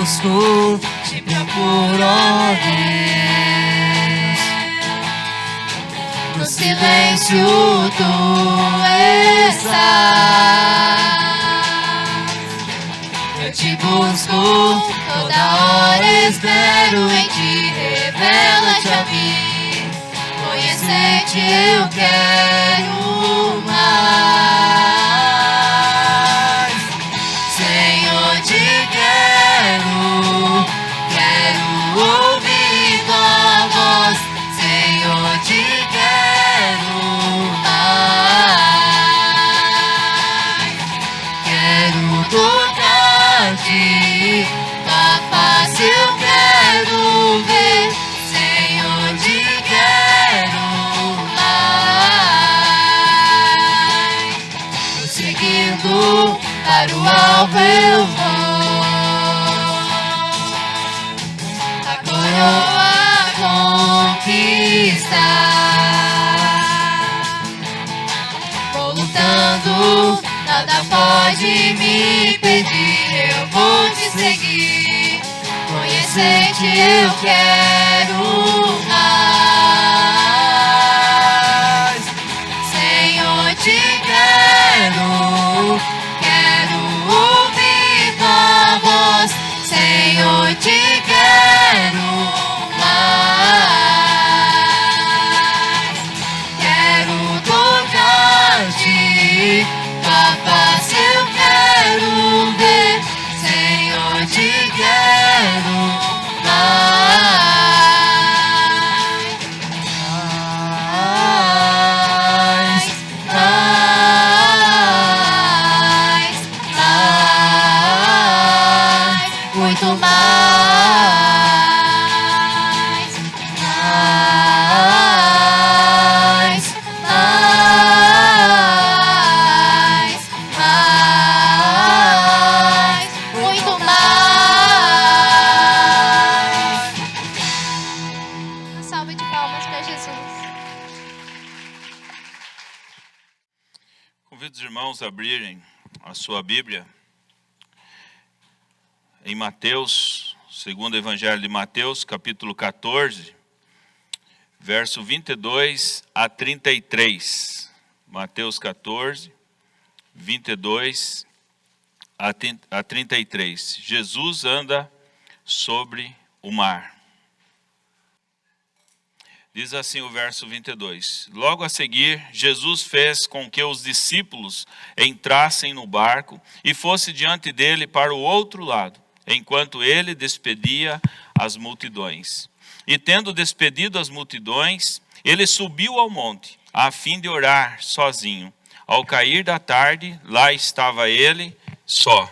busco, te procuro, ó Deus. No silêncio tu estás. Eu te busco, toda hora espero em ti, revela-te a mim. Conhecer-te eu quero mais. Senhor, te quero, quero ouvir tua voz. Senhor, te quero mais. Quero tocar-te, tua face eu quero ver. Senhor, te quero mais. Prosseguindo para o alvo eu vou. A coroa conquistar. Vou lutando, nada pode me impedir. Eu vou te seguir. Conhecer-te eu quero mais. Senhor, te quero, quero ouvir tua voz. Senhor, te quero mais. Quero tocar-te, tua face eu quero ver. Senhor, te quero mais. Mais, mais, muito mais. Mais, mais, mais, muito mais. Uma salva de palmas para Jesus. Convido os irmãos a abrirem a sua Bíblia em Mateus, segundo Evangelho de Mateus, capítulo 14, verso 22 a 33. Mateus 14, 22 a 33. Jesus anda sobre o mar. Diz assim o verso 22. Logo a seguir, Jesus fez com que os discípulos entrassem no barco e fosse diante dele para o outro lado, enquanto ele despedia as multidões. E tendo despedido as multidões, ele subiu ao monte, a fim de orar sozinho. Ao cair da tarde, lá estava ele só.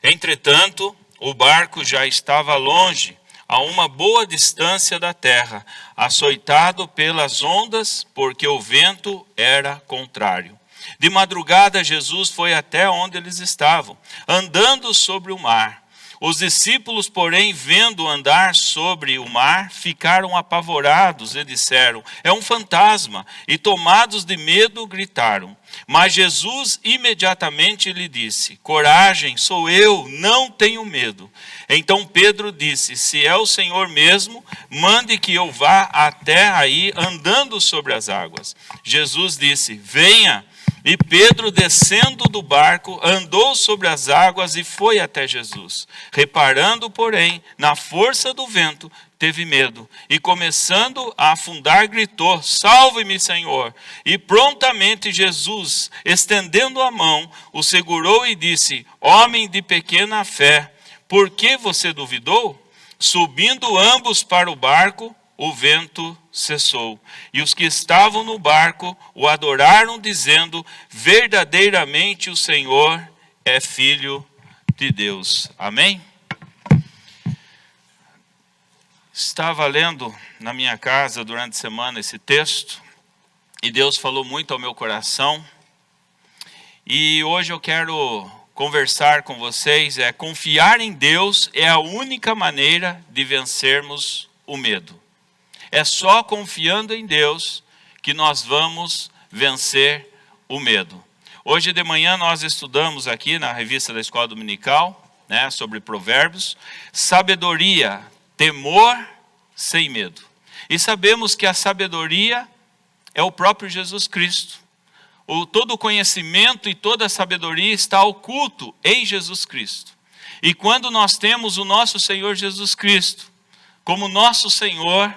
Entretanto, o barco já estava longe, a uma boa distância da terra, açoitado pelas ondas, porque o vento era contrário. De madrugada, Jesus foi até onde eles estavam, andando sobre o mar. Os discípulos, porém, vendo andar sobre o mar, ficaram apavorados e disseram: é um fantasma, e tomados de medo, gritaram. Mas Jesus imediatamente lhe disse: coragem, sou eu, não tenho medo. Então Pedro disse: se é o Senhor mesmo, mande que eu vá até aí andando sobre as águas. Jesus disse: venha. E Pedro, descendo do barco, andou sobre as águas e foi até Jesus. Reparando, porém, na força do vento, teve medo. E começando a afundar, gritou: salve-me, Senhor! E prontamente Jesus, estendendo a mão, o segurou e disse: homem de pequena fé, por que você duvidou? Subindo ambos para o barco, o vento cessou. E os que estavam no barco o adoraram, dizendo: verdadeiramente o Senhor é Filho de Deus. Amém? Estava lendo na minha casa durante a semana esse texto, e Deus falou muito ao meu coração. E hoje eu quero conversar com vocês. Confiar em Deus é a única maneira de vencermos o medo. É só confiando em Deus que nós vamos vencer o medo. Hoje de manhã nós estudamos aqui na revista da Escola Dominical, né, sobre provérbios, sabedoria, temor sem medo. E sabemos que a sabedoria é o próprio Jesus Cristo. Todo o conhecimento e toda a sabedoria está oculto em Jesus Cristo. E quando nós temos o nosso Senhor Jesus Cristo como nosso Senhor,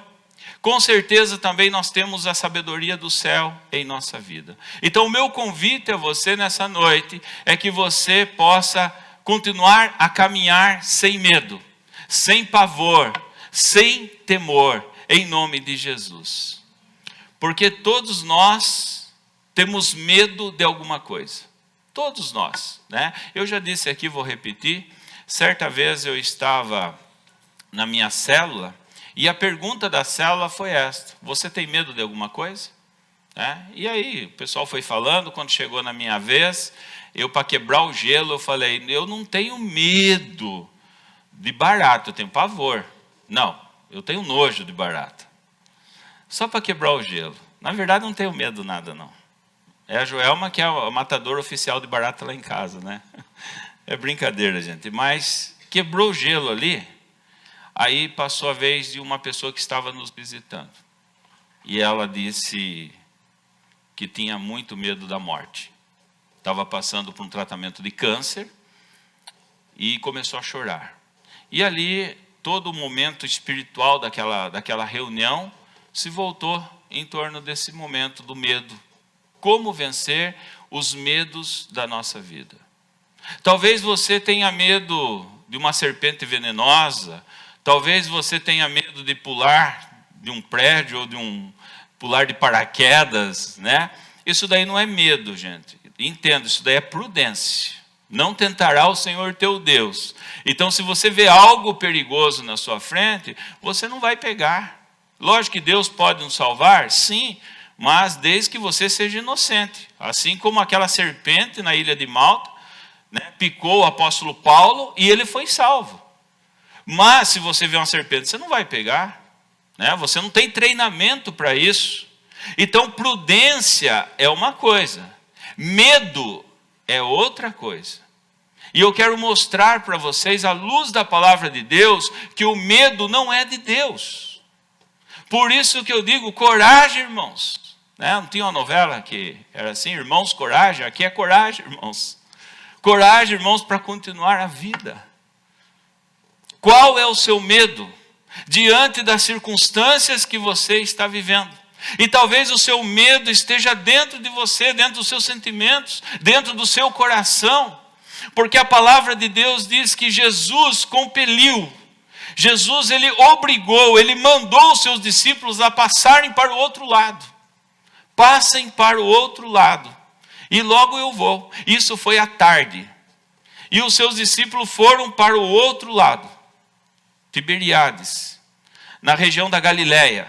com certeza também nós temos a sabedoria do céu em nossa vida. Então o meu convite a você nessa noite é que você possa continuar a caminhar sem medo, sem pavor, sem temor, em nome de Jesus. Porque todos nós temos medo de alguma coisa. Todos nós, né? Eu já disse aqui, vou repetir. Certa vez eu estava na minha célula e a pergunta da célula foi esta: você tem medo de alguma coisa? E aí o pessoal foi falando. Quando chegou na minha vez, eu, para quebrar o gelo, eu falei: eu não tenho medo de barata, eu tenho pavor. Não, eu tenho nojo de barata. Só para quebrar o gelo. Na verdade, não tenho medo de nada, não. É a Joelma que é a matadora oficial de barata lá em casa, né? É brincadeira, gente. Mas quebrou o gelo ali. Aí passou a vez de uma pessoa que estava nos visitando. E ela disse que tinha muito medo da morte. Estava passando por um tratamento de câncer e começou a chorar. E ali, todo o momento espiritual daquela reunião se voltou em torno desse momento do medo. Como vencer os medos da nossa vida. Talvez você tenha medo de uma serpente venenosa. Talvez você tenha medo de pular de um prédio ou pular de paraquedas, né? Isso daí não é medo, gente. Entenda, isso daí é prudência. Não tentará o Senhor teu Deus. Então, se você vê algo perigoso na sua frente, você não vai pegar. Lógico que Deus pode nos salvar, sim, mas desde que você seja inocente. Assim como aquela serpente na ilha de Malta, né, picou o apóstolo Paulo e ele foi salvo. Mas se você vê uma serpente, você não vai pegar, né? Você não tem treinamento para isso. Então prudência é uma coisa, medo é outra coisa. E eu quero mostrar para vocês, à luz da palavra de Deus, que o medo não é de Deus. Por isso que eu digo, coragem, irmãos. Né? Não tinha uma novela que era assim, irmãos, coragem? Aqui é coragem, irmãos. Coragem, irmãos, para continuar a vida. Qual é o seu medo diante das circunstâncias que você está vivendo? E talvez o seu medo esteja dentro de você, dentro dos seus sentimentos, dentro do seu coração. Porque a palavra de Deus diz que Jesus compeliu. Jesus, ele obrigou, ele mandou os seus discípulos a passarem para o outro lado. Passem para o outro lado. E logo eu vou. Isso foi à tarde. E os seus discípulos foram para o outro lado. Tiberíades, na região da Galileia.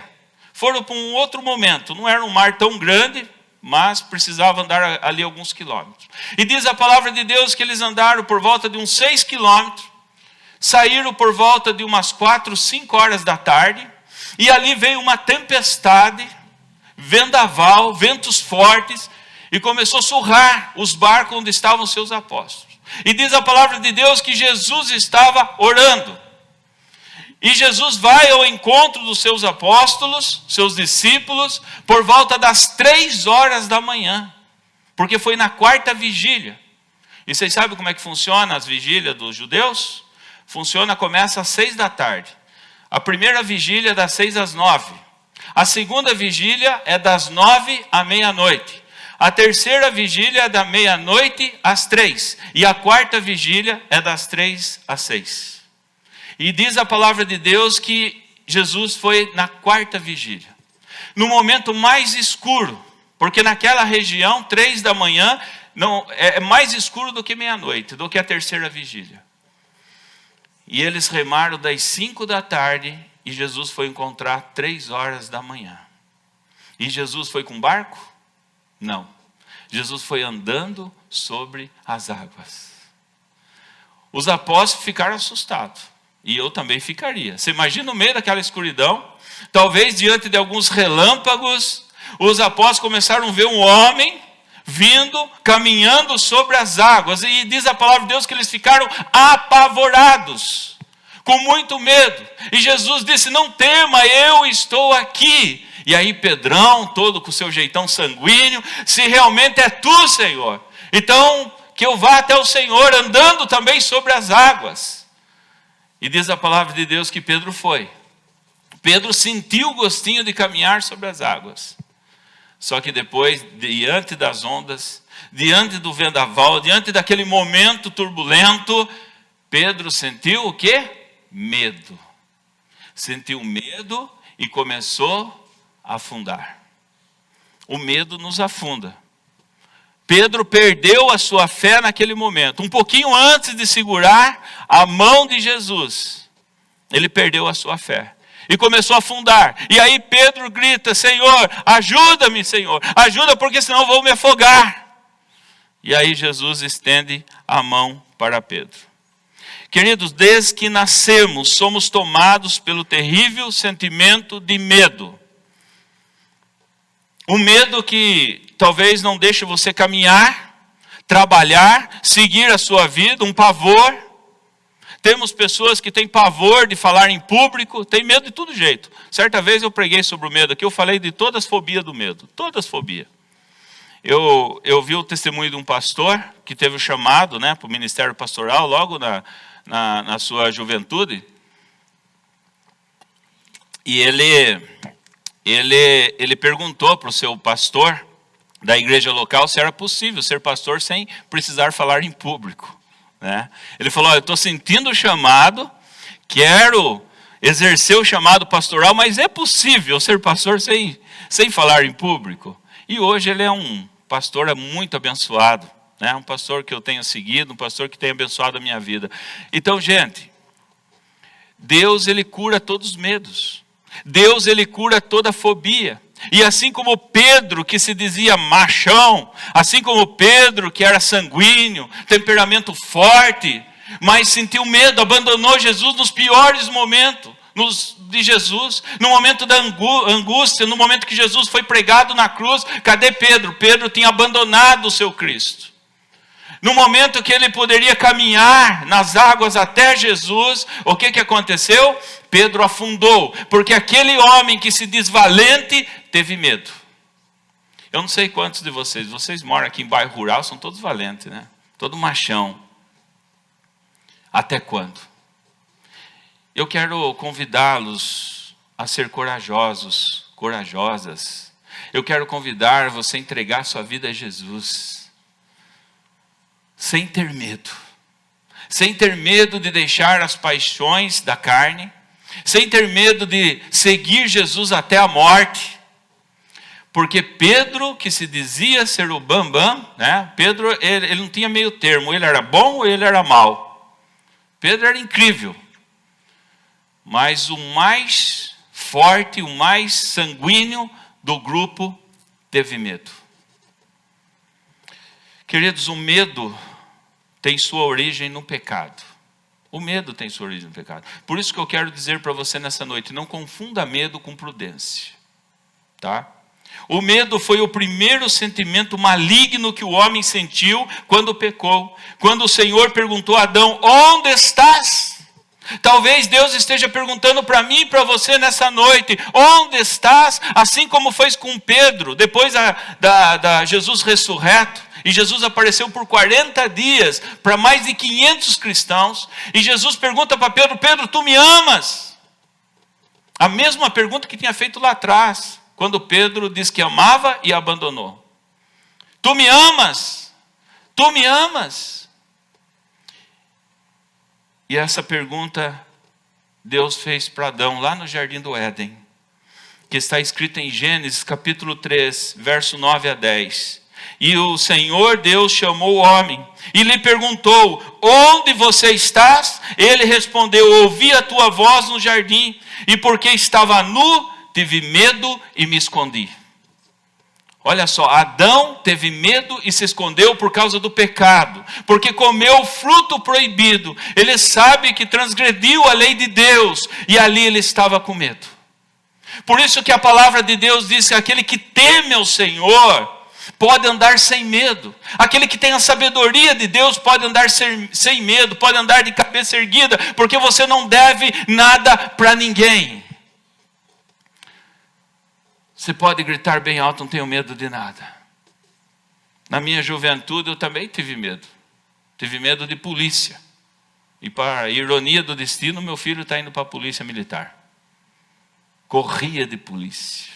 Foram para um outro momento, não era um mar tão grande, mas precisava andar ali alguns quilômetros. E diz a palavra de Deus que eles andaram por volta de uns 6 quilômetros, saíram por volta de umas 4, 5 horas da tarde, e ali veio uma tempestade, vendaval, ventos fortes, e começou a surrar os barcos onde estavam seus apóstolos. E diz a palavra de Deus que Jesus estava orando. E Jesus vai ao encontro dos seus apóstolos, seus discípulos, por volta das 3 horas da manhã. Porque foi na quarta vigília. E vocês sabem como é que funciona as vigílias dos judeus? Começa às 6 da tarde. A primeira vigília é das 6 às 9. A segunda vigília é das 9 à meia-noite. A terceira vigília é da meia-noite às 3. E a quarta vigília é das 3 às 6. E diz a palavra de Deus que Jesus foi na quarta vigília. No momento mais escuro. Porque naquela região, 3 da manhã, não, é mais escuro do que meia-noite, do que a terceira vigília. E eles remaram das 5 da tarde e Jesus foi encontrar 3 horas da manhã. E Jesus foi com barco? Não. Jesus foi andando sobre as águas. Os apóstolos ficaram assustados. E eu também ficaria. Você imagina no meio daquela escuridão, talvez diante de alguns relâmpagos, os apóstolos começaram a ver um homem vindo, caminhando sobre as águas. E diz a palavra de Deus que eles ficaram apavorados, com muito medo. E Jesus disse: não tema, eu estou aqui. E aí Pedrão, todo com seu jeitão sanguíneo: se realmente é tu, Senhor, então que eu vá até o Senhor, andando também sobre as águas. E diz a palavra de Deus que Pedro foi. Pedro sentiu o gostinho de caminhar sobre as águas. Só que depois, diante das ondas, diante do vendaval, diante daquele momento turbulento, Pedro sentiu o quê? Medo. Sentiu medo e começou a afundar. O medo nos afunda. Pedro perdeu a sua fé naquele momento. Um pouquinho antes de segurar a mão de Jesus, ele perdeu a sua fé. E começou a afundar. E aí Pedro grita: Senhor, ajuda-me, Senhor. Ajuda, porque senão eu vou me afogar. E aí Jesus estende a mão para Pedro. Queridos, desde que nascemos, somos tomados pelo terrível sentimento de medo. Um medo que talvez não deixe você caminhar, trabalhar, seguir a sua vida, um pavor. Temos pessoas que têm pavor de falar em público, têm medo de todo jeito. Certa vez eu preguei sobre o medo aqui, eu falei de todas as fobias do medo, todas as fobias. Eu vi o testemunho de um pastor que teve o chamado, né, para o ministério pastoral logo na sua juventude. E ele perguntou para o seu pastor da igreja local se era possível ser pastor sem precisar falar em público. Né? Ele falou: eu estou sentindo o chamado, quero exercer o chamado pastoral, mas é possível ser pastor sem falar em público? E hoje ele é um pastor muito abençoado, né? Um pastor que eu tenho seguido, um pastor que tem abençoado a minha vida. Então, gente, Deus, ele cura todos os medos. Deus, ele cura toda fobia. E assim como Pedro, que se dizia machão, assim como Pedro, que era sanguíneo, temperamento forte, mas sentiu medo, abandonou Jesus nos piores momentos de Jesus, no momento da angústia, no momento que Jesus foi pregado na cruz. Cadê Pedro? Pedro tinha abandonado o seu Cristo. No momento que ele poderia caminhar nas águas até Jesus, o que aconteceu? Pedro afundou, porque aquele homem que se diz valente, teve medo. Eu não sei quantos de vocês moram aqui em bairro rural, são todos valentes, né? Todo machão. Até quando? Eu quero convidá-los a ser corajosos, corajosas. Eu quero convidar você a entregar sua vida a Jesus. Sem ter medo. Sem ter medo de deixar as paixões da carne. Sem ter medo de seguir Jesus até a morte. Porque Pedro, que se dizia ser o bambam, né? Pedro, ele não tinha meio termo. Ele era bom ou ele era mau. Pedro era incrível. Mas o mais forte, o mais sanguíneo do grupo teve medo. Queridos, o medo tem sua origem no pecado. O medo tem sua origem no pecado. Por isso que eu quero dizer para você nessa noite: não confunda medo com prudência. Tá? O medo foi o primeiro sentimento maligno que o homem sentiu quando pecou. Quando o Senhor perguntou a Adão: onde estás? Talvez Deus esteja perguntando para mim e para você nessa noite: onde estás? Assim como foi com Pedro, depois da Jesus ressurreto. E Jesus apareceu por 40 dias para mais de 500 cristãos. E Jesus pergunta para Pedro: Pedro, tu me amas? A mesma pergunta que tinha feito lá atrás, quando Pedro disse que amava e abandonou. Tu me amas? Tu me amas? E essa pergunta Deus fez para Adão lá no Jardim do Éden, que está escrita em Gênesis capítulo 3, verso 9 a 10. E o Senhor Deus chamou o homem e lhe perguntou: onde você estás? Ele respondeu: ouvi a tua voz no jardim, e porque estava nu, tive medo e me escondi. Olha só, Adão teve medo e se escondeu por causa do pecado, porque comeu o fruto proibido. Ele sabe que transgrediu a lei de Deus, e ali ele estava com medo. Por isso que a palavra de Deus diz que aquele que teme ao Senhor, pode andar sem medo. Aquele que tem a sabedoria de Deus pode andar sem medo, pode andar de cabeça erguida, porque você não deve nada para ninguém. Você pode gritar bem alto, não tenho medo de nada. Na minha juventude eu também tive medo. Tive medo de polícia. E para a ironia do destino, meu filho está indo para a polícia militar. Corria de polícia.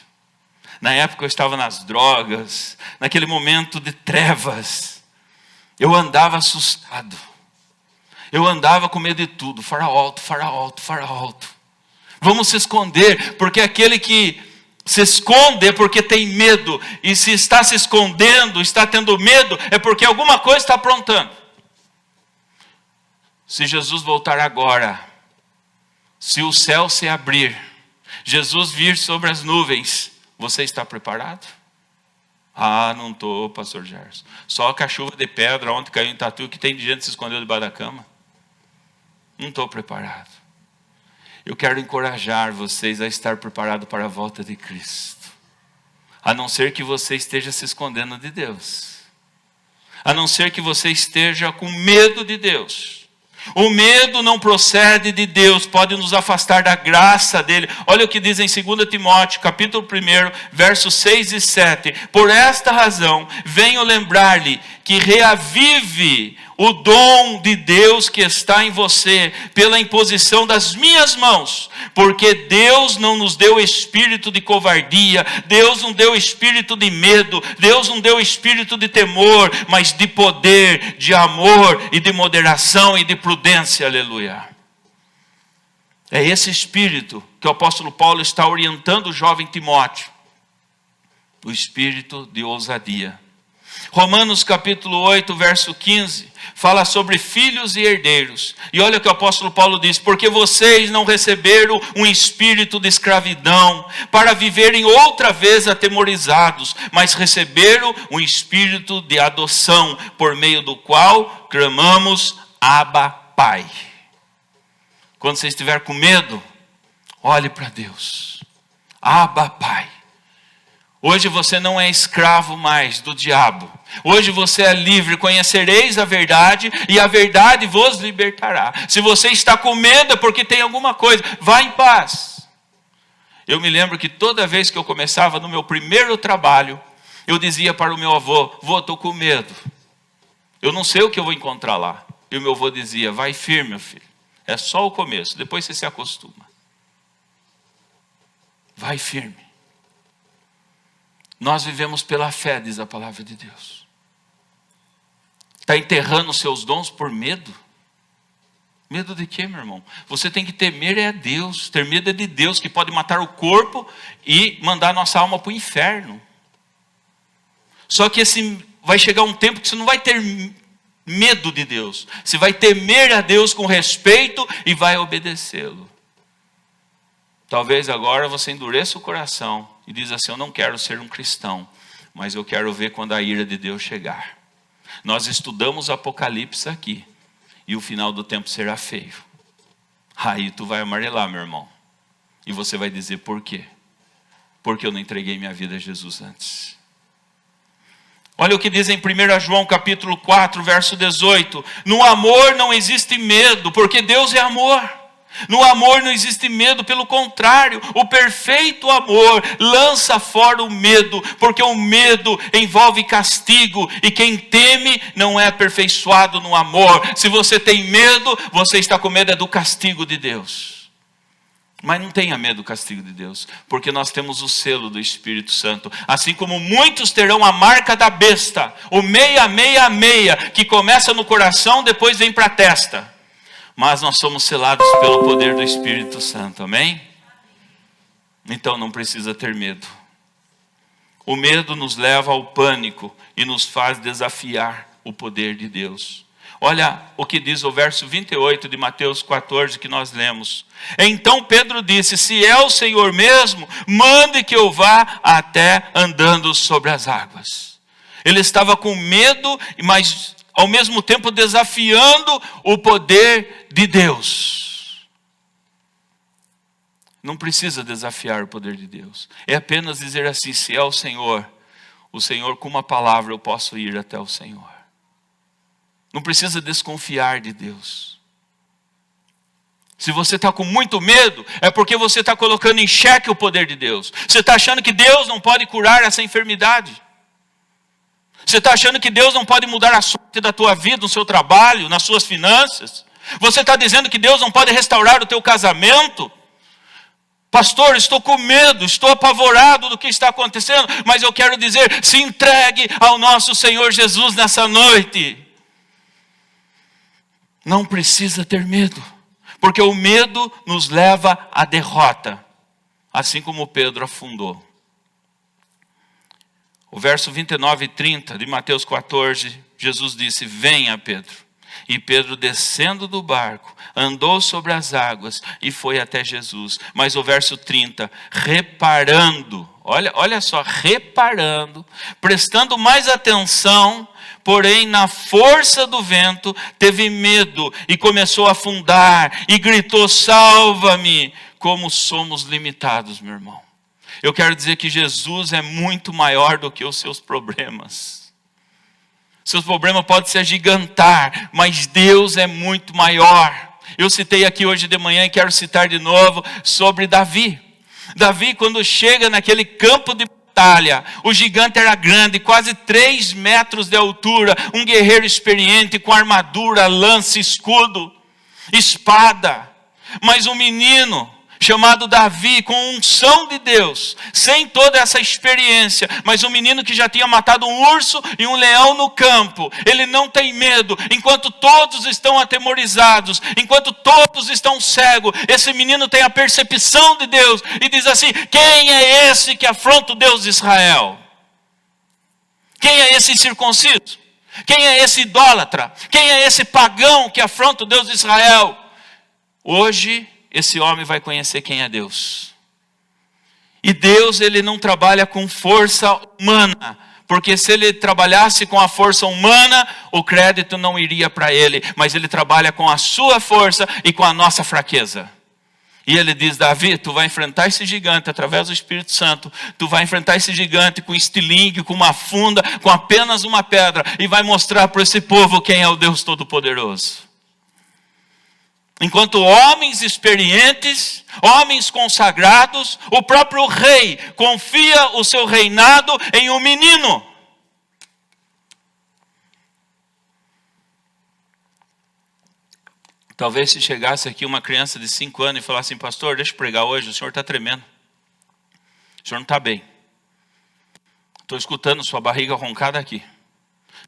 Na época eu estava nas drogas, naquele momento de trevas. Eu andava assustado. Eu andava com medo de tudo. Farol alto, farol alto, farol alto. Vamos se esconder, porque aquele que se esconde é porque tem medo. E se está se escondendo, está tendo medo, é porque alguma coisa está aprontando. Se Jesus voltar agora, se o céu se abrir, Jesus vir sobre as nuvens, você está preparado? Ah, não estou, pastor Gerson. Só com a chuva de pedra ontem caiu em Tatu, que tem de gente que se escondeu debaixo da cama. Não estou preparado. Eu quero encorajar vocês a estar preparados para a volta de Cristo. A não ser que você esteja se escondendo de Deus. A não ser que você esteja com medo de Deus. O medo não procede de Deus, pode nos afastar da graça dele. Olha o que diz em 2 Timóteo, capítulo 1, versos 6 e 7. Por esta razão, venho lembrar-lhe que reavive o dom de Deus que está em você, pela imposição das minhas mãos. Porque Deus não nos deu espírito de covardia, Deus não deu espírito de medo, Deus não deu espírito de temor, mas de poder, de amor e de moderação e de prudência, aleluia. É esse espírito que o apóstolo Paulo está orientando o jovem Timóteo. O espírito de ousadia. Romanos capítulo 8, verso 15, fala sobre filhos e herdeiros. E olha o que o apóstolo Paulo diz: porque vocês não receberam um espírito de escravidão, para viverem outra vez atemorizados, mas receberam um espírito de adoção, por meio do qual clamamos, Abba, Pai. Quando você estiver com medo, olhe para Deus. Abba, Pai. Hoje você não é escravo mais do diabo. Hoje você é livre, conhecereis a verdade e a verdade vos libertará. Se você está com medo é porque tem alguma coisa, vá em paz. Eu me lembro que toda vez que eu começava no meu primeiro trabalho, eu dizia para o meu avô: vô, estou com medo. Eu não sei o que eu vou encontrar lá. E o meu avô dizia: vai firme, meu filho. É só o começo, depois você se acostuma. Vai firme. Nós vivemos pela fé, diz a palavra de Deus. Está enterrando os seus dons por medo? Medo de quê, meu irmão? Você tem que temer é a Deus. Ter medo é de Deus, que pode matar o corpo e mandar nossa alma para o inferno. Só que vai chegar um tempo que você não vai ter medo de Deus. Você vai temer a Deus com respeito e vai obedecê-lo. Talvez agora você endureça o coração e diz assim: eu não quero ser um cristão, mas eu quero ver quando a ira de Deus chegar. Nós estudamos Apocalipse aqui, e o final do tempo será feio. Aí tu vai amarelar, meu irmão. E você vai dizer: por quê? Porque eu não entreguei minha vida a Jesus antes. Olha o que diz em 1 João capítulo 4, verso 18. No amor não existe medo, porque Deus é amor. No amor não existe medo, pelo contrário, o perfeito amor lança fora o medo, porque o medo envolve castigo, e quem teme não é aperfeiçoado no amor. Se você tem medo, você está com medo do castigo de Deus. Mas não tenha medo do castigo de Deus, porque nós temos o selo do Espírito Santo. Assim como muitos terão a marca da besta, o 666, que começa no coração, depois vem para a testa. Mas nós somos selados pelo poder do Espírito Santo, amém? Então não precisa ter medo. O medo nos leva ao pânico e nos faz desafiar o poder de Deus. Olha o que diz o verso 28 de Mateus 14 que nós lemos. Então Pedro disse: se é o Senhor mesmo, mande que eu vá até andando sobre as águas. Ele estava com medo, mas ao mesmo tempo desafiando o poder de Deus. Não precisa desafiar o poder de Deus. É apenas dizer assim: se é o Senhor, o Senhor, com uma palavra eu posso ir até o Senhor. Não precisa desconfiar de Deus. Se você está com muito medo, é porque você está colocando em xeque o poder de Deus. Você está achando que Deus não pode curar essa enfermidade. Você está achando que Deus não pode mudar a sorte da tua vida, no seu trabalho, nas suas finanças. Você está dizendo que Deus não pode restaurar o teu casamento. Pastor, estou com medo, estou apavorado do que está acontecendo. Mas eu quero dizer, se entregue ao nosso Senhor Jesus nessa noite. Não precisa ter medo, porque o medo nos leva à derrota, assim como Pedro afundou. O verso 29 e 30 de Mateus 14, Jesus disse: venha, Pedro. E Pedro, descendo do barco, andou sobre as águas e foi até Jesus. Mas o verso 30, reparando, olha só, reparando, prestando mais atenção, porém na força do vento, teve medo e começou a afundar e gritou: salva-me. Como somos limitados, meu irmão. Eu quero dizer que Jesus é muito maior do que os seus problemas. Seus problemas podem se agigantar, mas Deus é muito maior. Eu citei aqui hoje de manhã e quero citar de novo sobre Davi. Davi, quando chega naquele campo de batalha, o gigante era grande, quase 3 metros de altura, um guerreiro experiente com armadura, lança, escudo, espada. Mas um menino chamado Davi, com unção de Deus, sem toda essa experiência, mas um menino que já tinha matado um urso e um leão no campo, ele não tem medo, enquanto todos estão atemorizados, enquanto todos estão cegos, esse menino tem a percepção de Deus, e diz assim: quem é esse que afronta o Deus de Israel? Quem é esse incircunciso? Quem é esse idólatra? Quem é esse pagão que afronta o Deus de Israel? Hoje, esse homem vai conhecer quem é Deus. E Deus, ele não trabalha com força humana, porque se ele trabalhasse com a força humana, o crédito não iria para ele, mas ele trabalha com a sua força e com a nossa fraqueza. E ele diz: Davi, tu vai enfrentar esse gigante através do Espírito Santo, tu vai enfrentar esse gigante com estilingue, com uma funda, com apenas uma pedra, e vai mostrar para esse povo quem é o Deus Todo-Poderoso. Enquanto homens experientes, homens consagrados, o próprio rei confia o seu reinado em um menino. Talvez se chegasse aqui uma criança de 5 anos e falasse assim: pastor, deixa eu pregar hoje, o senhor está tremendo. O senhor não está bem. Estou escutando sua barriga roncada aqui.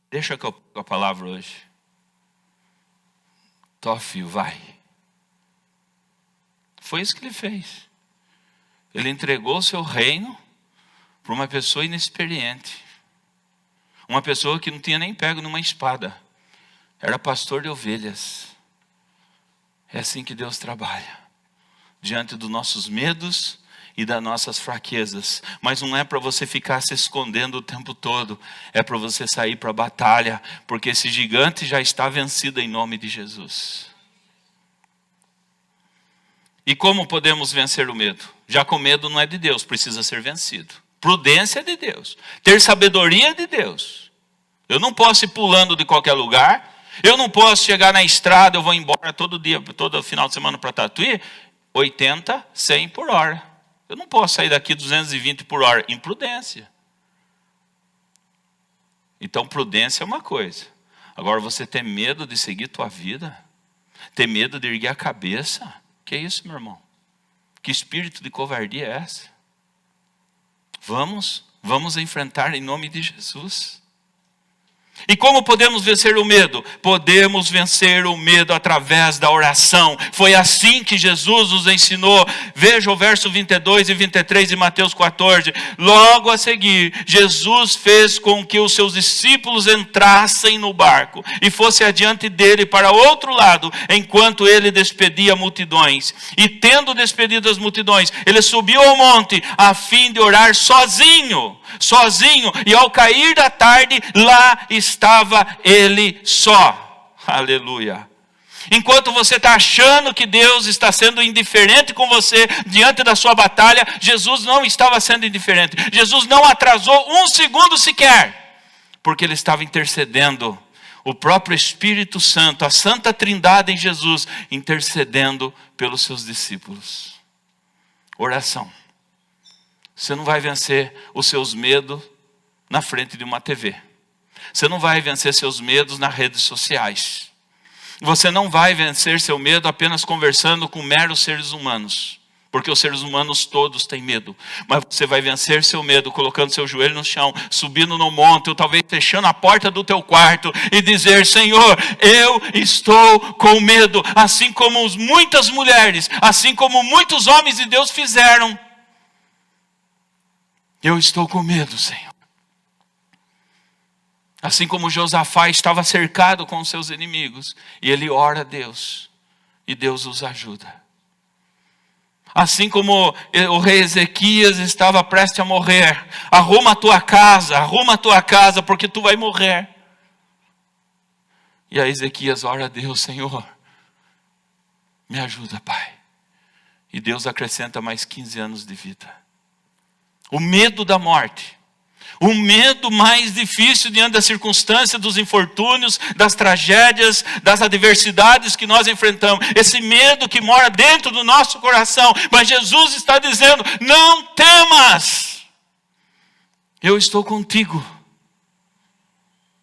Deixa que eu prego a palavra hoje. Tó, filho, vai. Foi isso que ele fez. Ele entregou o seu reino para uma pessoa inexperiente. Uma pessoa que não tinha nem pego numa espada. Era pastor de ovelhas. É assim que Deus trabalha. Diante dos nossos medos e das nossas fraquezas. Mas não é para você ficar se escondendo o tempo todo. É para você sair para a batalha. Porque esse gigante já está vencido em nome de Jesus. E como podemos vencer o medo? Já que o medo não é de Deus, precisa ser vencido. Prudência é de Deus. Ter sabedoria é de Deus. Eu não posso ir pulando de qualquer lugar. Eu não posso chegar na estrada, eu vou embora todo dia, todo final de semana para Tatuí, 80, 100 por hora. Eu não posso sair daqui 220 por hora. Imprudência. Então prudência é uma coisa. Agora você ter medo de seguir tua vida? Ter medo de erguer a cabeça? Que é isso, meu irmão? Que espírito de covardia é essa? Vamos enfrentar em nome de Jesus. E como podemos vencer o medo? Podemos vencer o medo através da oração. Foi assim que Jesus nos ensinou. Veja o verso 22 e 23 de Mateus 14. Logo a seguir, Jesus fez com que os seus discípulos entrassem no barco e fosse adiante dele para outro lado, enquanto ele despedia multidões. E tendo despedido as multidões, ele subiu ao monte a fim de orar sozinho. E ao cair da tarde, lá estava ele só. Aleluia. Enquanto você está achando que Deus está sendo indiferente com você diante da sua batalha, Jesus não estava sendo indiferente. Jesus não atrasou um segundo sequer, porque Ele estava intercedendo. O próprio Espírito Santo, a Santa Trindade em Jesus, intercedendo pelos seus discípulos. Oração. Você não vai vencer os seus medos na frente de uma TV. Você não vai vencer seus medos nas redes sociais. Você não vai vencer seu medo apenas conversando com meros seres humanos. Porque os seres humanos todos têm medo. Mas você vai vencer seu medo colocando seu joelho no chão, subindo no monte, ou talvez fechando a porta do teu quarto e dizer: Senhor, eu estou com medo. Assim como muitas mulheres, assim como muitos homens de Deus fizeram. Eu estou com medo, Senhor. Assim como Josafá estava cercado com os seus inimigos. E ele ora a Deus. E Deus os ajuda. Assim como o rei Ezequias estava prestes a morrer. Arruma a tua casa, porque tu vai morrer. E aí Ezequias ora a Deus: Senhor, me ajuda, Pai. E Deus acrescenta mais 15 anos de vida. O medo da morte. O medo mais difícil diante da circunstância, dos infortúnios, das tragédias, das adversidades que nós enfrentamos. Esse medo que mora dentro do nosso coração. Mas Jesus está dizendo: não temas. Eu estou contigo.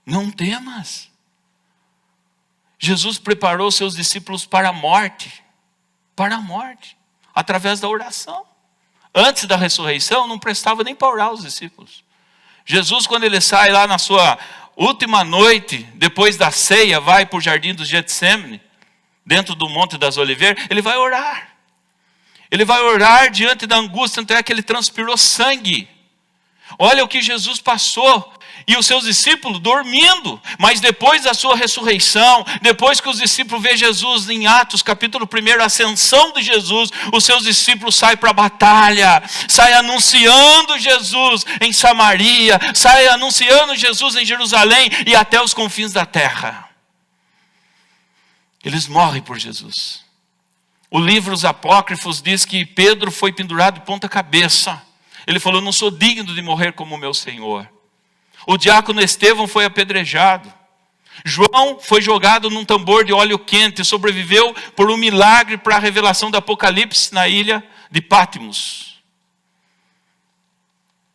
Não temas. Jesus preparou seus discípulos para a morte. Para a morte. Através da oração. Antes da ressurreição, não prestava nem para orar os discípulos. Jesus, quando ele sai lá na sua última noite, depois da ceia, vai para o jardim do Getsemane, dentro do Monte das Oliveiras, ele vai orar. Ele vai orar diante da angústia, tanto é que ele transpirou sangue. Olha o que Jesus passou. E os seus discípulos dormindo. Mas depois da sua ressurreição, depois que os discípulos vê Jesus em Atos, capítulo 1, a ascensão de Jesus, os seus discípulos saem para a batalha, saem anunciando Jesus em Samaria, saem anunciando Jesus em Jerusalém e até os confins da terra. Eles morrem por Jesus. O livro Os Apócrifos diz que Pedro foi pendurado de ponta cabeça. Ele falou: não sou digno de morrer como meu Senhor. O diácono Estevão foi apedrejado. João foi jogado num tambor de óleo quente e sobreviveu por um milagre para a revelação do Apocalipse na ilha de Patmos.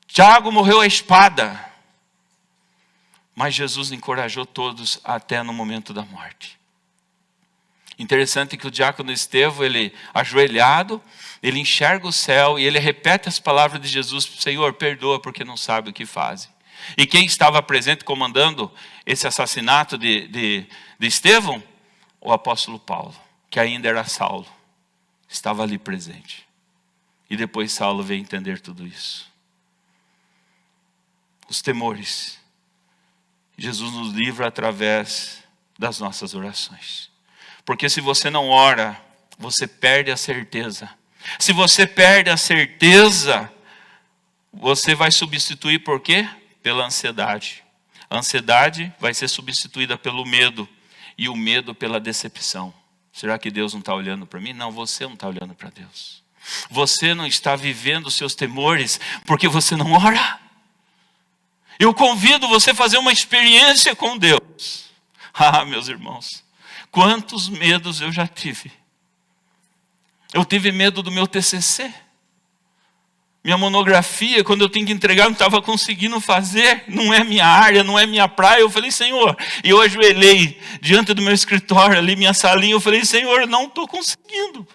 Tiago morreu à espada. Mas Jesus encorajou todos até no momento da morte. Interessante que o diácono Estevão, ele ajoelhado, ele enxerga o céu e ele repete as palavras de Jesus: Senhor, perdoa porque não sabe o que fazem. E quem estava presente comandando esse assassinato de Estevão? O apóstolo Paulo, que ainda era Saulo, estava ali presente. E depois Saulo veio entender tudo isso. Os temores. Jesus nos livra através das nossas orações. Porque se você não ora, você perde a certeza. Se você perde a certeza, você vai substituir por quê? Pela ansiedade. A ansiedade vai ser substituída pelo medo. E o medo pela decepção. Será que Deus não está olhando para mim? Não, você não está olhando para Deus. Você não está vivendo os seus temores porque você não ora. Eu convido você a fazer uma experiência com Deus. Ah, meus irmãos, quantos medos eu já tive. Eu tive medo do meu TCC. Minha monografia, quando eu tinha que entregar, eu não estava conseguindo fazer. Não é minha área, não é minha praia. Eu falei: Senhor, e eu ajoelhei diante do meu escritório ali, minha salinha. Eu falei: Senhor, eu não estou conseguindo.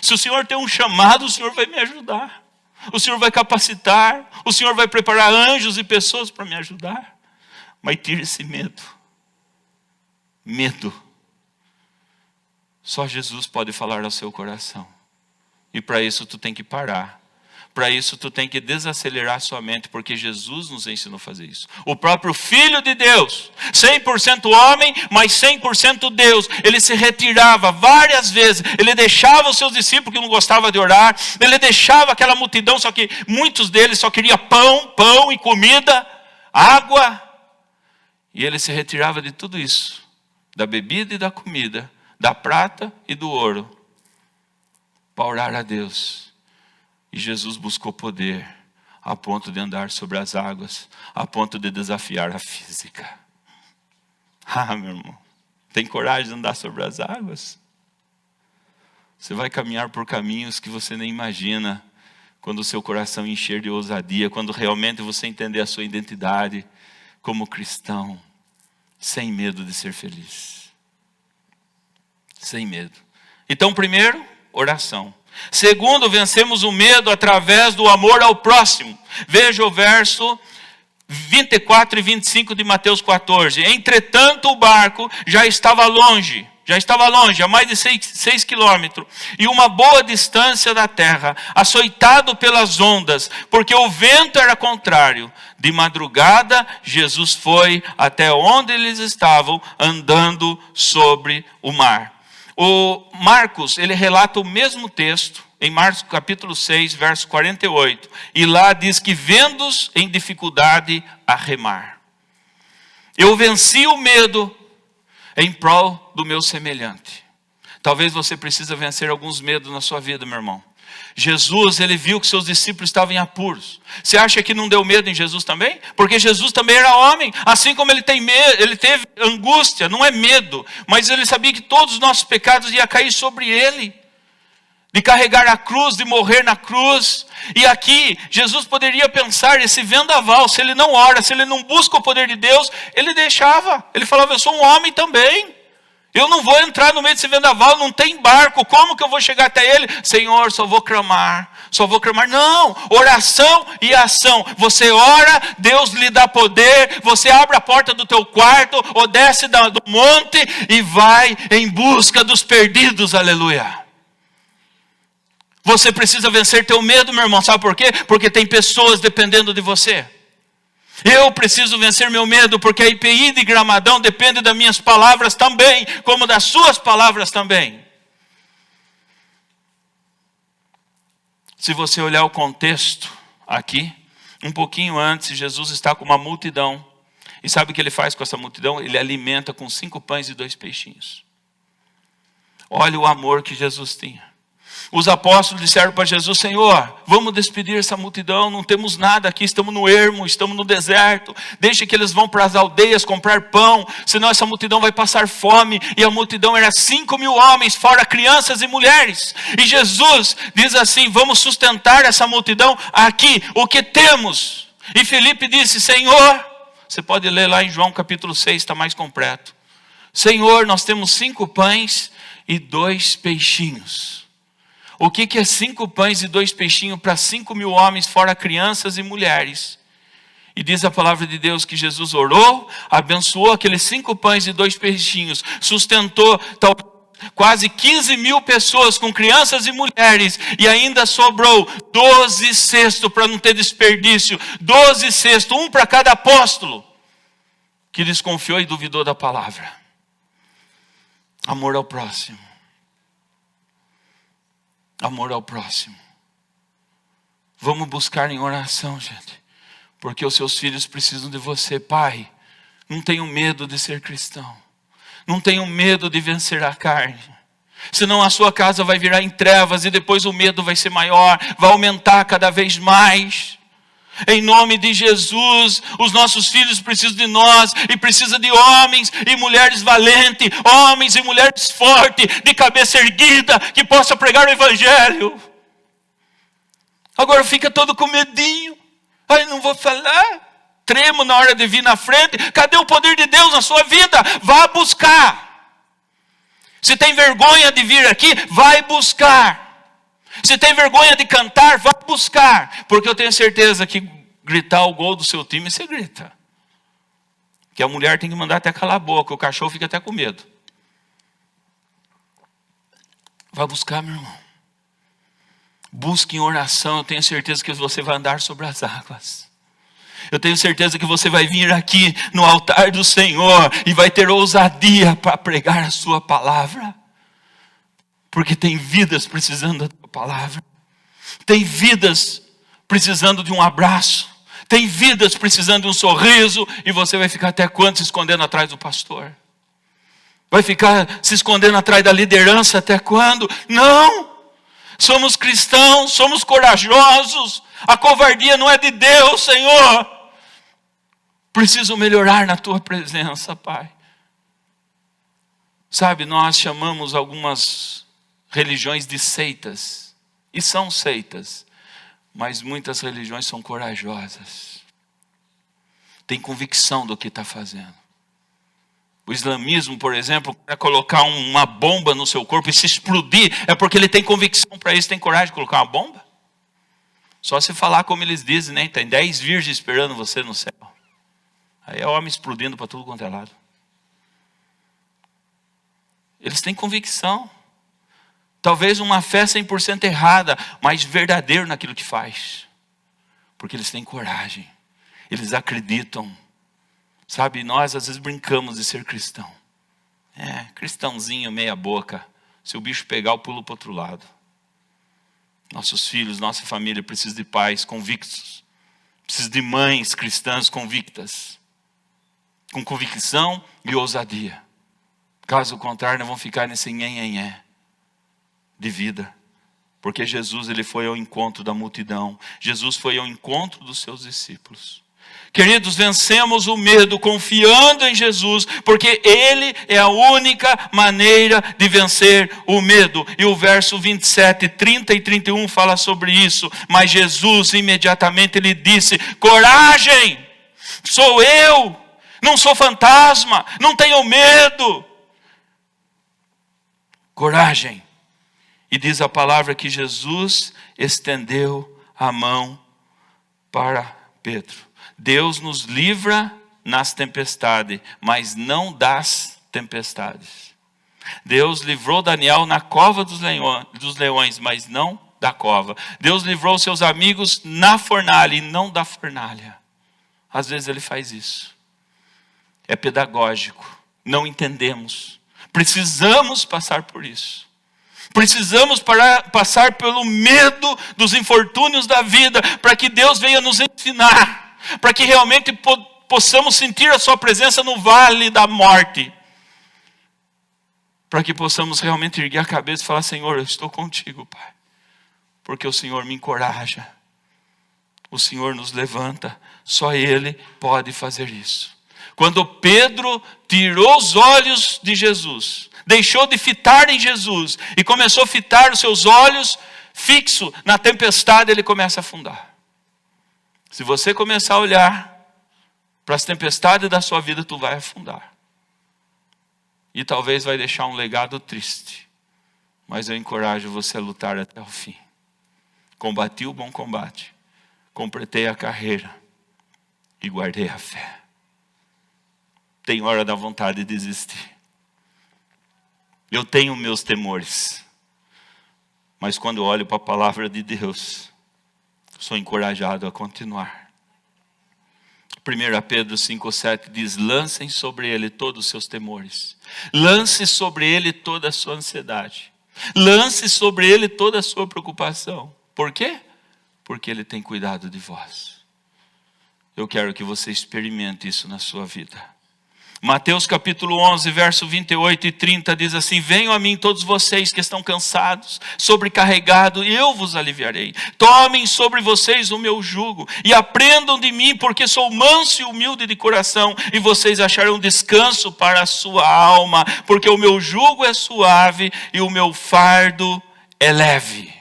Se o Senhor tem um chamado, o Senhor vai me ajudar. O Senhor vai capacitar. O Senhor vai preparar anjos e pessoas para me ajudar. Mas tire esse medo. Medo. Só Jesus pode falar ao seu coração. E para isso tu tem que parar. Para isso tu tem que desacelerar sua mente, porque Jesus nos ensinou a fazer isso. O próprio Filho de Deus, 100% homem, mas 100% Deus, ele se retirava várias vezes. Ele deixava os seus discípulos que não gostavam de orar. Ele deixava aquela multidão, só que muitos deles só queriam pão e comida, água. E ele se retirava de tudo isso. da bebida e da comida, da prata e do ouro, para orar a Deus. E Jesus buscou poder a ponto de andar sobre as águas, a ponto de desafiar a física. Ah, meu irmão, tem coragem de andar sobre as águas? Você vai caminhar por caminhos que você nem imagina, quando o seu coração encher de ousadia, quando realmente você entender a sua identidade como cristão, sem medo de ser feliz. Sem medo. Então, primeiro, oração. Segundo, vencemos o medo através do amor ao próximo. Veja o verso 24 e 25 de Mateus 14. Entretanto, o barco já estava longe, a mais de 6 quilômetros, e uma boa distância da terra, açoitado pelas ondas, porque o vento era contrário. De madrugada, Jesus foi até onde eles estavam, andando sobre o mar. O Marcos, ele relata o mesmo texto, em Marcos capítulo 6, verso 48. E lá diz que vendo-os em dificuldade a remar. Eu venci o medo em prol do meu semelhante. Talvez você precise vencer alguns medos na sua vida, meu irmão. Jesus, ele viu que seus discípulos estavam em apuros. Você acha que não deu medo em Jesus também? Porque Jesus também era homem. Assim como ele tem medo, ele teve angústia, não é medo. Mas ele sabia que todos os nossos pecados iam cair sobre ele. De carregar a cruz, de morrer na cruz. E aqui, Jesus poderia pensar, esse vendaval, se ele não ora, se ele não busca o poder de Deus, ele deixava. Ele falava, eu sou um homem também. Eu não vou entrar no meio desse vendaval, não tem barco, como que eu vou chegar até ele? Senhor, só vou clamar. Não, oração e ação. Você ora, Deus lhe dá poder, você abre a porta do teu quarto, ou desce do monte e vai em busca dos perdidos, aleluia. Você precisa vencer teu medo, meu irmão, sabe por quê? Porque tem pessoas dependendo de você. Eu preciso vencer meu medo, porque a IPI de Gramadão depende das minhas palavras também, como das suas palavras também. Se você olhar o contexto aqui, um pouquinho antes, Jesus está com uma multidão. E sabe o que ele faz com essa multidão? Ele alimenta com 5 pães e 2 peixinhos. Olha o amor que Jesus tinha. Os apóstolos disseram para Jesus, Senhor, vamos despedir essa multidão, não temos nada aqui, estamos no ermo, estamos no deserto, deixa que eles vão para as aldeias comprar pão, senão essa multidão vai passar fome. E a multidão era 5.000 homens, fora crianças e mulheres. E Jesus diz assim, vamos sustentar essa multidão aqui, o que temos. E Filipe disse, Senhor, você pode ler lá em João capítulo 6, está mais completo. Senhor, nós temos 5 pães e 2 peixinhos. O que é 5 pães e 2 peixinhos para 5.000 homens, fora crianças e mulheres? E diz a palavra de Deus que Jesus orou, abençoou aqueles 5 pães e 2 peixinhos, sustentou quase 15.000 pessoas com crianças e mulheres, e ainda sobrou 12 cestos para não ter desperdício, 12 cestos, um para cada apóstolo, que desconfiou e duvidou da palavra. Amor ao próximo. Amor ao próximo. Vamos buscar em oração, gente. Porque os seus filhos precisam de você. Pai, não tenham medo de ser cristão. Não tenham medo de vencer a carne. Senão a sua casa vai virar em trevas e depois o medo vai ser maior. Vai aumentar cada vez mais. Em nome de Jesus, os nossos filhos precisam de nós e precisam de homens e mulheres valentes, homens e mulheres fortes, de cabeça erguida, que possam pregar o evangelho. Agora fica todo com medinho. Ai, não vou falar. Tremo na hora de vir na frente. Cadê o poder de Deus na sua vida? Vá buscar. Se tem vergonha de vir aqui, vai buscar. Se tem vergonha de cantar, vá buscar. Porque eu tenho certeza que gritar o gol do seu time, você grita. Que a mulher tem que mandar até calar a boca. O cachorro fica até com medo. Vá buscar, meu irmão. Busque em oração. Eu tenho certeza que você vai andar sobre as águas. Eu tenho certeza que você vai vir aqui no altar do Senhor e vai ter ousadia para pregar a sua palavra. Porque tem vidas precisando da tua palavra. Tem vidas precisando de um abraço. Tem vidas precisando de um sorriso. E você vai ficar até quando se escondendo atrás do pastor? Vai ficar se escondendo atrás da liderança até quando? Não! Somos cristãos, somos corajosos. A covardia não é de Deus, Senhor. Preciso melhorar na tua presença, Pai. Sabe, nós chamamos algumas religiões de seitas. E são seitas. Mas muitas religiões são corajosas. Tem convicção do que está fazendo. O islamismo, por exemplo, para colocar uma bomba no seu corpo e se explodir, é porque ele tem convicção para isso, tem coragem de colocar uma bomba? Só se falar como eles dizem, né? Tem 10 virgens esperando você no céu. Aí é homem explodindo para tudo quanto é lado. Eles têm convicção. Talvez uma fé 100% errada, mas verdadeiro naquilo que faz. Porque eles têm coragem. Eles acreditam. Sabe, nós às vezes brincamos de ser cristão. Cristãozinho, meia boca. Se o bicho pegar, eu pulo para o outro lado. Nossos filhos, nossa família precisa de pais convictos. Precisa de mães cristãs convictas. Com convicção e ousadia. Caso contrário, nós vamos ficar nesse nhenhenhé de vida. Porque Jesus, ele foi ao encontro da multidão. Jesus foi ao encontro dos seus discípulos. Queridos, vencemos o medo confiando em Jesus, porque Ele é a única maneira de vencer o medo. E o verso 27, 30 e 31 fala sobre isso. Mas Jesus imediatamente lhe disse: coragem, sou eu, não sou fantasma, não tenho medo. Coragem. E diz a palavra que Jesus estendeu a mão para Pedro. Deus nos livra nas tempestades, mas não das tempestades. Deus livrou Daniel na cova dos leões, mas não da cova. Deus livrou seus amigos na fornalha e não da fornalha. Às vezes ele faz isso. É pedagógico. Não entendemos. Precisamos passar por isso. Precisamos passar pelo medo dos infortúnios da vida, para que Deus venha nos ensinar. Para que realmente possamos sentir a sua presença no vale da morte. Para que possamos realmente erguer a cabeça e falar: Senhor, eu estou contigo, Pai. Porque o Senhor me encoraja. O Senhor nos levanta. Só Ele pode fazer isso. Quando Pedro tirou os olhos de Jesus, deixou de fitar em Jesus e começou a fitar os seus olhos fixo na tempestade, ele começa a afundar. Se você começar a olhar para as tempestades da sua vida, tu vai afundar. E talvez vai deixar um legado triste. Mas eu encorajo você a lutar até o fim. Combati o bom combate. Completei a carreira. E guardei a fé. Tem hora da vontade de desistir. Eu tenho meus temores. Mas quando eu olho para a palavra de Deus, sou encorajado a continuar. 1 Pedro 5,7 diz: lancem sobre ele todos os seus temores. Lance sobre ele toda a sua ansiedade. Lance sobre ele toda a sua preocupação. Por quê? Porque ele tem cuidado de vós. Eu quero que você experimente isso na sua vida. Mateus capítulo 11, verso 28 e 30 diz assim: venham a mim todos vocês que estão cansados, sobrecarregados, e eu vos aliviarei. Tomem sobre vocês o meu jugo e aprendam de mim, porque sou manso e humilde de coração, e vocês acharão descanso para a sua alma, porque o meu jugo é suave e o meu fardo é leve.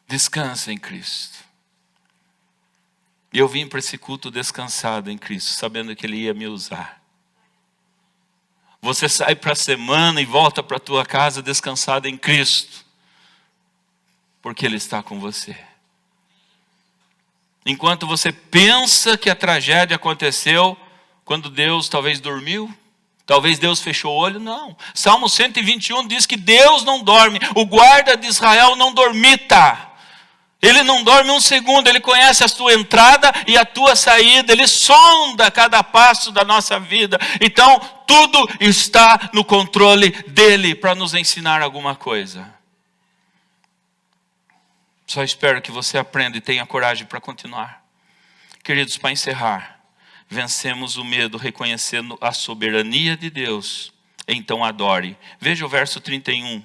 Descansa em Cristo. E eu vim para esse culto descansado em Cristo, sabendo que Ele ia me usar. Você sai para a semana e volta para a tua casa descansado em Cristo, porque Ele está com você. Enquanto você pensa que a tragédia aconteceu quando Deus talvez dormiu, talvez Deus fechou o olho, não. Salmo 121 diz que Deus não dorme, o guarda de Israel não dormita. Ele não dorme um segundo, Ele conhece a tua entrada e a tua saída, Ele sonda cada passo da nossa vida. Então, tudo está no controle dEle para nos ensinar alguma coisa. Só espero que você aprenda e tenha coragem para continuar. Queridos, para encerrar, vencemos o medo reconhecendo a soberania de Deus, então adore. Veja o verso 31,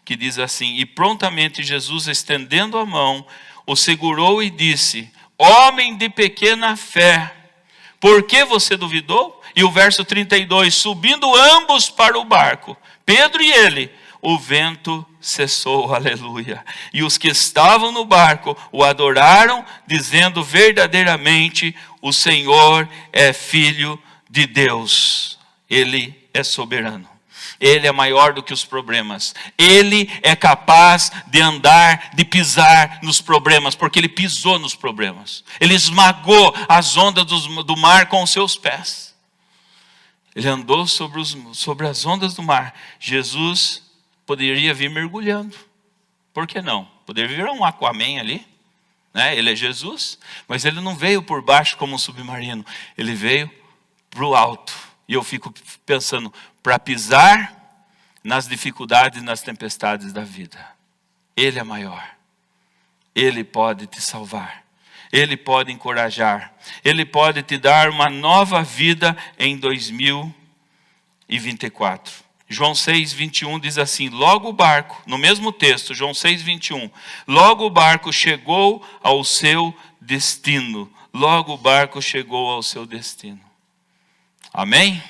que diz assim: e prontamente Jesus, estendendo a mão, o segurou e disse: homem de pequena fé, por que você duvidou? E o verso 32, subindo ambos para o barco, Pedro e ele, o vento cessou, aleluia. E os que estavam no barco o adoraram, dizendo: verdadeiramente o Senhor é Filho de Deus. Ele é soberano. Ele é maior do que os problemas. Ele é capaz de andar, de pisar nos problemas, porque ele pisou nos problemas. Ele esmagou as ondas do mar com os seus pés. Ele andou sobre as ondas do mar. Jesus poderia vir mergulhando. Por que não? Poderia vir um Aquaman ali, né? Ele é Jesus, mas ele não veio por baixo como um submarino. Ele veio para o alto. E eu fico pensando, para pisar nas dificuldades e nas tempestades da vida. Ele é maior. Ele pode te salvar. Ele pode encorajar. Ele pode te dar uma nova vida em 2024. João 6:21 diz assim: logo o barco, no mesmo texto, João 6:21, logo o barco chegou ao seu destino. Logo o barco chegou ao seu destino. Amém?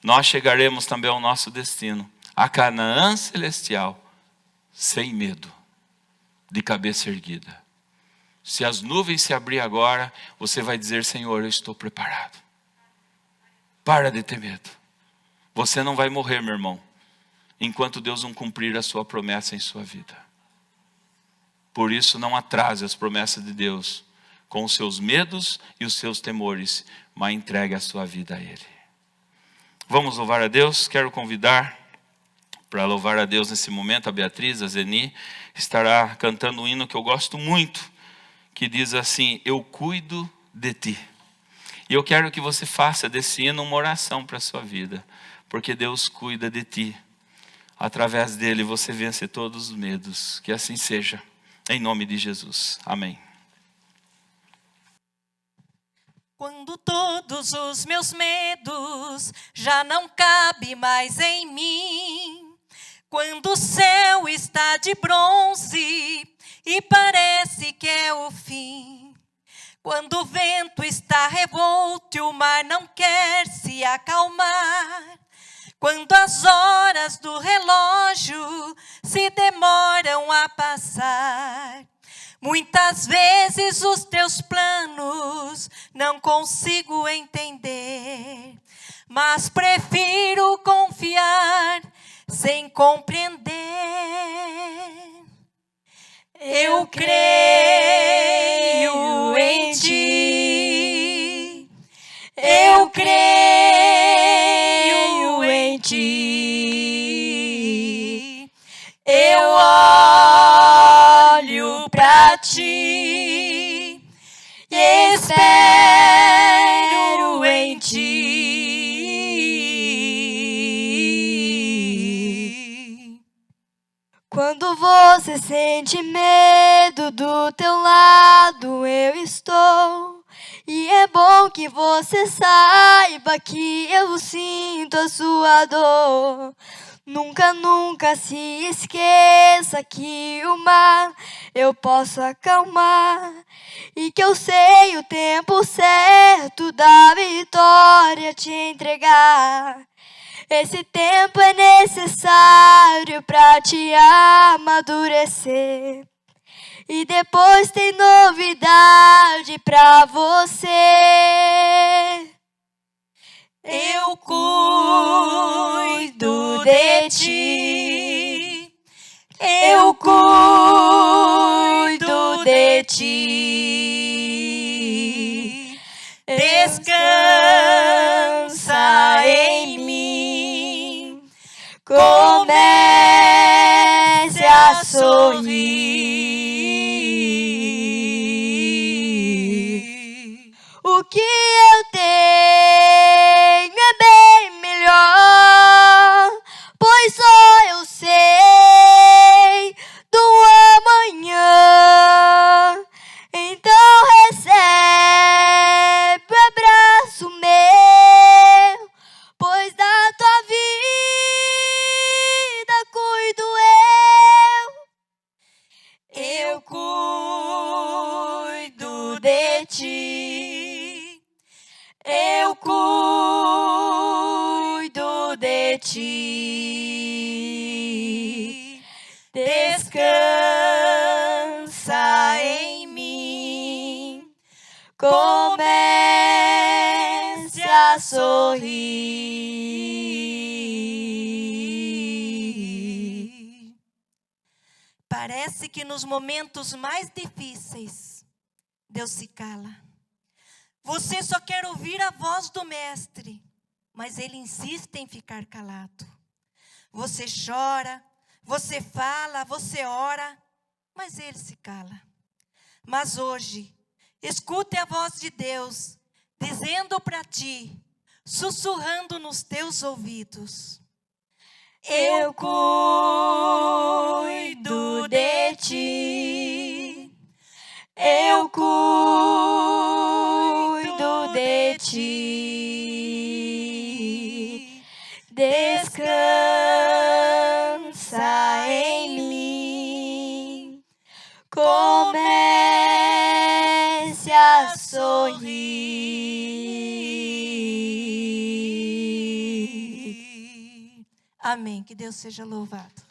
Nós chegaremos também ao nosso destino, a Canaã celestial, sem medo, de cabeça erguida. Se as nuvens se abrir agora, você vai dizer: Senhor, eu estou preparado. Para de ter medo. Você não vai morrer, meu irmão, enquanto Deus não cumprir a sua promessa em sua vida. Por isso, não atrase as promessas de Deus com os seus medos e os seus temores, mas entregue a sua vida a Ele. Vamos louvar a Deus. Quero convidar para louvar a Deus nesse momento a Beatriz, a Zeni, estará cantando um hino que eu gosto muito, que diz assim: eu cuido de ti. E eu quero que você faça desse hino uma oração para a sua vida, porque Deus cuida de ti. Através dele você vence todos os medos. Que assim seja, em nome de Jesus. Amém. Quando todos os meus medos já não cabem mais em mim, quando o céu está de bronze e parece que é o fim, quando o vento está revolto e o mar não quer se acalmar, quando as horas do relógio se demoram a passar, muitas vezes os teus planos não consigo entender, mas prefiro confiar sem compreender. Eu creio em ti, eu creio em ti, eu olho pra ti e espero em ti. Quando você sente medo, do teu lado eu estou. E é bom que você saiba que eu sinto a sua dor. Nunca, nunca se esqueça que o mar eu posso acalmar. E que eu sei o tempo certo da vitória te entregar. Esse tempo é necessário para te amadurecer. E depois tem novidade pra você. Eu cuido de ti, eu cuido de ti. Descansa em mim, comece a sorrir. O que eu tenho é bem melhor, pois só eu sei do amanhã. Então recebe o abraço descansa em mim. Comece a sorrir. Parece que nos momentos mais difíceis, Deus se cala. Você só quer ouvir a voz do Mestre, mas Ele insiste em ficar calado. Você chora, você fala, você ora, mas Ele se cala. Mas hoje, escute a voz de Deus, dizendo para ti, sussurrando nos teus ouvidos: eu cuido de ti, eu cuido de ti, descansa em mim, comece a sorrir. Amém. Que Deus seja louvado.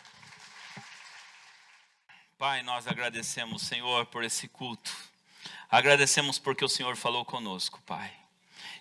Pai, nós agradecemos, Senhor, por esse culto. Agradecemos porque o Senhor falou conosco, Pai.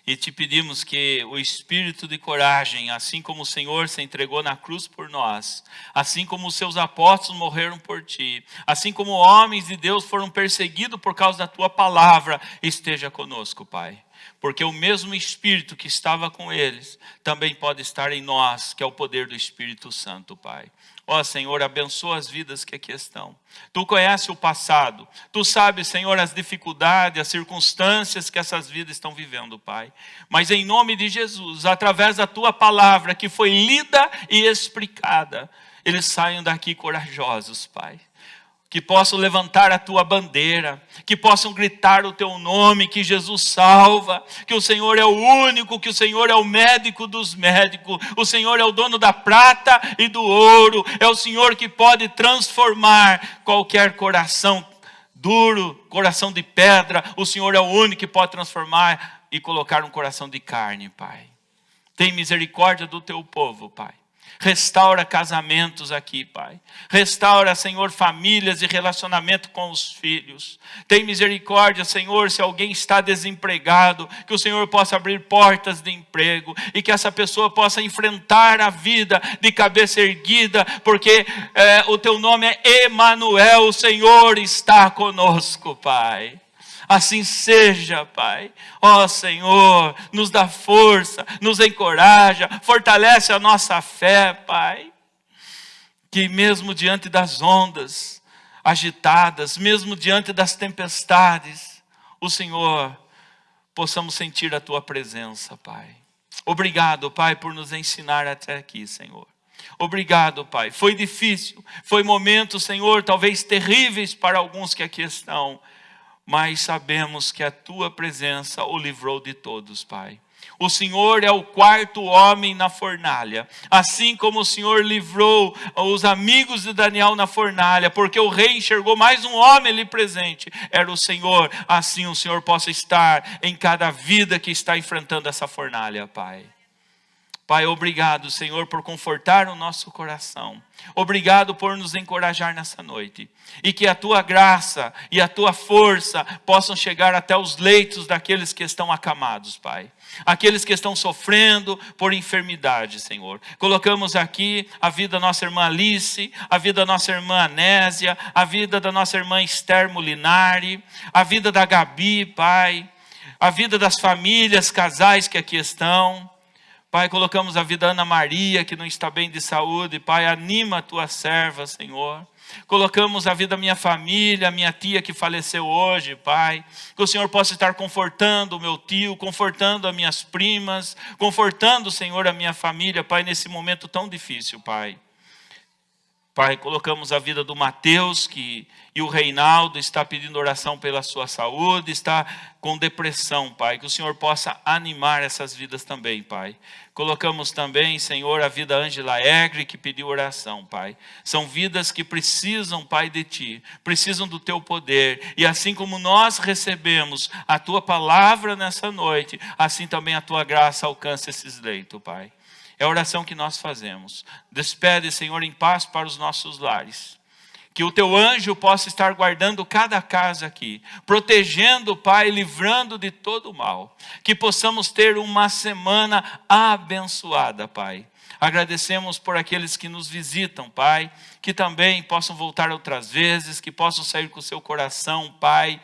E te pedimos que o espírito de coragem, assim como o Senhor se entregou na cruz por nós, assim como os seus apóstolos morreram por ti, assim como homens de Deus foram perseguidos por causa da tua palavra, esteja conosco, Pai. Porque o mesmo Espírito que estava com eles também pode estar em nós, que é o poder do Espírito Santo, Pai. Ó Senhor, abençoa as vidas que aqui estão. Tu conheces o passado. Tu sabes, Senhor, as dificuldades, as circunstâncias que essas vidas estão vivendo, Pai. Mas em nome de Jesus, através da tua palavra que foi lida e explicada, eles saiam daqui corajosos, Pai. Que possam levantar a tua bandeira, que possam gritar o teu nome, que Jesus salva, que o Senhor é o único, que o Senhor é o médico dos médicos, o Senhor é o dono da prata e do ouro, é o Senhor que pode transformar qualquer coração duro, coração de pedra, o Senhor é o único que pode transformar e colocar um coração de carne, Pai. Tem misericórdia do teu povo, Pai. Restaura casamentos aqui, Pai. Restaura, Senhor, famílias e relacionamento com os filhos. Tem misericórdia, Senhor, se alguém está desempregado, que o Senhor possa abrir portas de emprego e que essa pessoa possa enfrentar a vida de cabeça erguida, porque o teu nome é Emanuel, o Senhor está conosco, Pai. Assim seja, Pai. Ó Senhor, nos dá força, nos encoraja, fortalece a nossa fé, Pai. Que mesmo diante das ondas agitadas, mesmo diante das tempestades, o Senhor, possamos sentir a Tua presença, Pai. Obrigado, Pai, por nos ensinar até aqui, Senhor. Obrigado, Pai. Foi difícil, foi momentos, Senhor, talvez terríveis para alguns que aqui estão, mas sabemos que a tua presença o livrou de todos, Pai. O Senhor é o quarto homem na fornalha, assim como o Senhor livrou os amigos de Daniel na fornalha, porque o rei enxergou mais um homem ali presente, era o Senhor. Assim o Senhor possa estar em cada vida que está enfrentando essa fornalha, Pai. Pai, obrigado, Senhor, por confortar o nosso coração. Obrigado por nos encorajar nessa noite. E que a tua graça e a tua força possam chegar até os leitos daqueles que estão acamados, Pai. Aqueles que estão sofrendo por enfermidade, Senhor. Colocamos aqui a vida da nossa irmã Alice, a vida da nossa irmã Anésia, a vida da nossa irmã Esther Molinari, a vida da Gabi, Pai. A vida das famílias, casais que aqui estão. Pai, colocamos a vida da Ana Maria, que não está bem de saúde. Pai, anima a tua serva, Senhor. Colocamos a vida da minha família, minha tia que faleceu hoje, Pai. Que o Senhor possa estar confortando o meu tio, confortando as minhas primas, confortando, Senhor, a minha família, Pai, nesse momento tão difícil, Pai. Pai, colocamos a vida do Mateus e o Reinaldo está pedindo oração pela sua saúde, está com depressão, Pai. Que o Senhor possa animar essas vidas também, Pai. Colocamos também, Senhor, a vida da Ângela Egre, que pediu oração, Pai. São vidas que precisam, Pai, de Ti, precisam do Teu poder. E assim como nós recebemos a Tua palavra nessa noite, assim também a Tua graça alcança esses leitos, Pai. É a oração que nós fazemos. Despede, Senhor, em paz para os nossos lares. Que o teu anjo possa estar guardando cada casa aqui, protegendo, Pai, livrando de todo o mal. Que possamos ter uma semana abençoada, Pai. Agradecemos por aqueles que nos visitam, Pai, que também possam voltar outras vezes, que possam sair com o seu coração, Pai,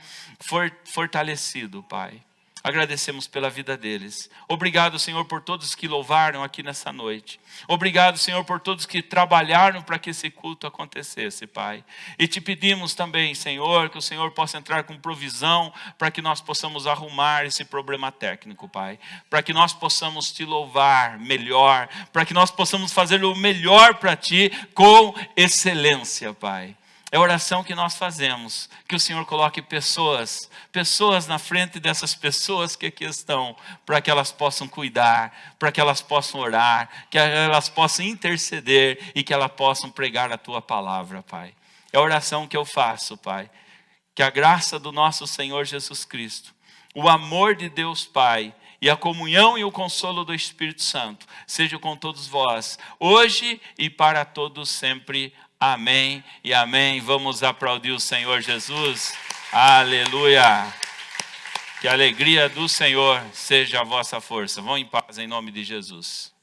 fortalecido, Pai. Agradecemos pela vida deles. Obrigado, Senhor, por todos que louvaram aqui nessa noite. Obrigado, Senhor, por todos que trabalharam para que esse culto acontecesse, Pai. E te pedimos também, Senhor, que o Senhor possa entrar com provisão para que nós possamos arrumar esse problema técnico, Pai. Para que nós possamos te louvar melhor, para que nós possamos fazer o melhor para ti com excelência, Pai. É a oração que nós fazemos, que o Senhor coloque pessoas na frente dessas pessoas que aqui estão, para que elas possam cuidar, para que elas possam orar, que elas possam interceder e que elas possam pregar a tua palavra, Pai. É a oração que eu faço, Pai. Que a graça do nosso Senhor Jesus Cristo, o amor de Deus Pai e a comunhão e o consolo do Espírito Santo seja com todos vós, hoje e para todos sempre. Amém e amém. Vamos aplaudir o Senhor Jesus. Aleluia. Que a alegria do Senhor seja a vossa força. Vão em paz em nome de Jesus.